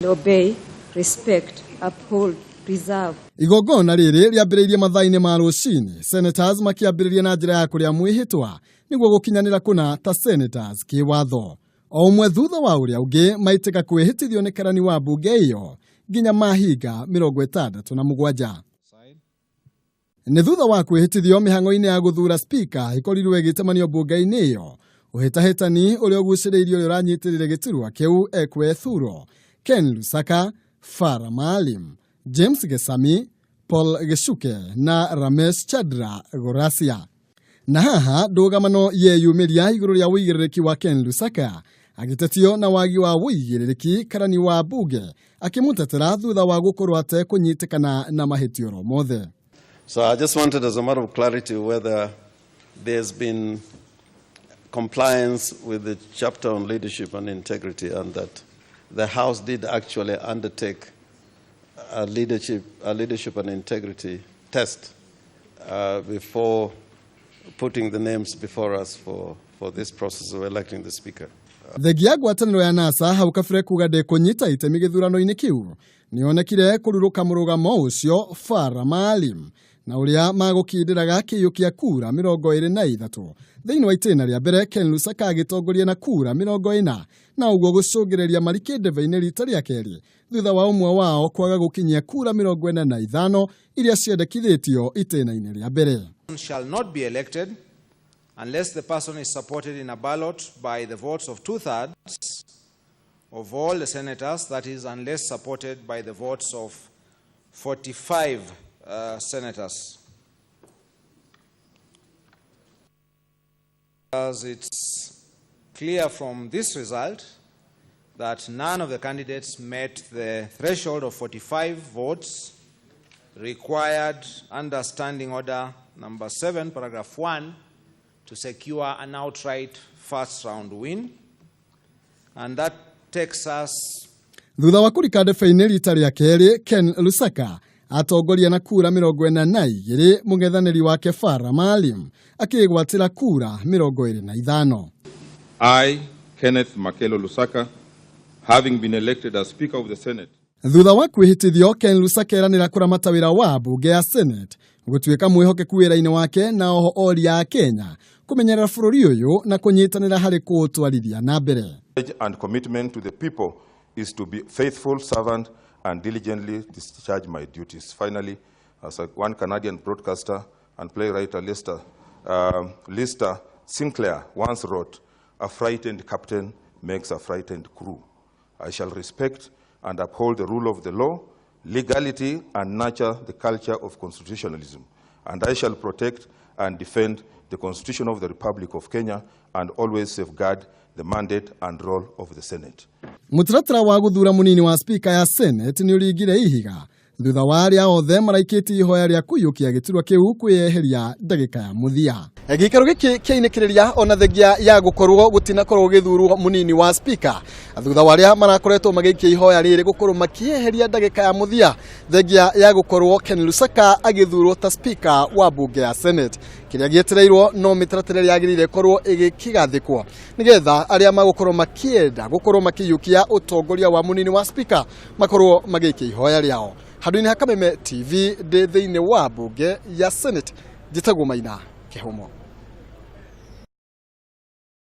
Obey, respect, uphold, preserve. Igogona riri riambiriirie mathaa-inĩ ma rũcinĩ, senators makiambĩrĩria na njĩra ya kũrĩa mwĩhĩtwa nĩguo gũkinyanĩra kũna ta senators kĩwatho. O ũmwe thutha wa ũrĩa ũngĩ maitĩka kwĩhĩtithio nĩ karani wa mbunge ĩyo nginya mahinga 67. Nĩ thutha wa kwĩhĩtithio mĩhang'o-inĩ ya gũthura speaker ĩkorirwo ĩgĩtemanio mbunge-inĩ ĩyo, ũhĩtahĩtani ũrĩa ũgucĩrĩirio ũrĩa ũranyitĩrĩire gĩturwa kĩu Ekwe Thuro, Ken Lusaka, Farah Maalim, James Gesami, Paul Geshuke na Ramesh Chandra Gorasia. Na haha ndũgamano yeyumĩria igũrũ rĩa wĩigĩrĩrĩki wa Ken Lusaka agĩtetio na wagi wa wĩigĩrĩrĩki karani wa mbunge akĩmũtetera thutha wa gũkorwo atekũnyitĩkana na mahĩtio mothe. So I just wanted, as a matter of clarity, whether there's been compliance with the chapter on leadership and integrity, and that the House did actually undertake a leadership and integrity test before putting the names before us for this process of electing the Speaker. Thegia ngwatanĩro ya NASA hau kabere kuga ndĩkũnyita itemi gĩthurano-inĩ kĩu nĩonekire kũrurũka mũrũgamo ũcio Farah Maalim na ũrĩa magũkindĩraga kĩiyũkia kura 23 thĩinĩ wa itĩna rĩa mbere. Ken Lusaka agĩtongoria na kura 40 na ũguo gũcũngĩrĩria marike ndebe-inĩ rita rĩa kerĩ thutha wa ũmwe wao kwaga gũkinyia kura 45 iria ciendekithĩtio itĩna-inĩ rĩa mbere. Shall not be elected unless the person is supported in a ballot by the votes of 2/3 of all the senators, that is, unless supported by the votes of 45 senators. As it's clear from this result that none of the candidates met the threshold of 45 votes required under Standing Order number 7, paragraph 1, to secure an outright first round win. And that takes us... Thutha wa kũrika ndebe-inĩ rita rĩa kerĩ, Ken Lusaka atongoria na kura 42 mũngethanĩri wake Farah Maalim akĩgwatĩra kura 25. I, Kenneth Makelo Lusaka, having been elected as Speaker of the Senate. Thutha wa kwĩhĩtithio, Ken Lusaka eranĩra kũramata wĩra wa mbunge ya Senate gũtuĩka mwĩhokeku wĩra-inĩ wake na oho oria Kenya kũmenyerera bũrũri ũyũ na kũnyitanĩra harĩ kũũtwarithia na mbere. And commitment to the people is to be faithful servant and diligently discharge my duties. Finally, as one Canadian broadcaster and playwright, Lister Sinclair once wrote, "A frightened captain makes a frightened crew." I shall respect and uphold the rule of the law, legality, and nurture the culture of constitutionalism. And I shall protect and defend the Constitution of the Republic of Kenya and always safeguard the mandate and role of the Senate. Mũtaratara wa gũthura mũnini wa speaker ya Senate nĩ ũringire ihiga thutha wa arĩa othe maraikĩtie ihoya rĩa kũiyũkia gĩturwa kĩu kwĩyeheria ndagĩka ya mũthia. Gĩikaro gĩkĩ kĩinĩkĩrĩria ona thengia ya gũkorwo gũtinakorwo gĩthurwo mũnini wa speaker thutha wa arĩa marakoretwo magĩikia ihoya rĩrĩ gũkorwo makĩyeheria ndagĩka ya mũthia thengia ya gũkorwo Ken Lusaka agĩthurwo ta speaker wa mbunge ya Senate. Kĩrĩa gĩetereirwo no mĩtaratara ĩrĩa yagĩrĩire korwo ĩgĩkĩgathĩkwo nĩgetha arĩa magũkorwo makĩenda gũkorwo makĩiyũkia ũtongoria wa mũnini wa speaker makorwo magĩikia ihoya rĩao. Handũ-inĩ ha Kameme TV thĩinĩ wa mbunge ya Senate, njĩtagwo Maina Kĩhumo.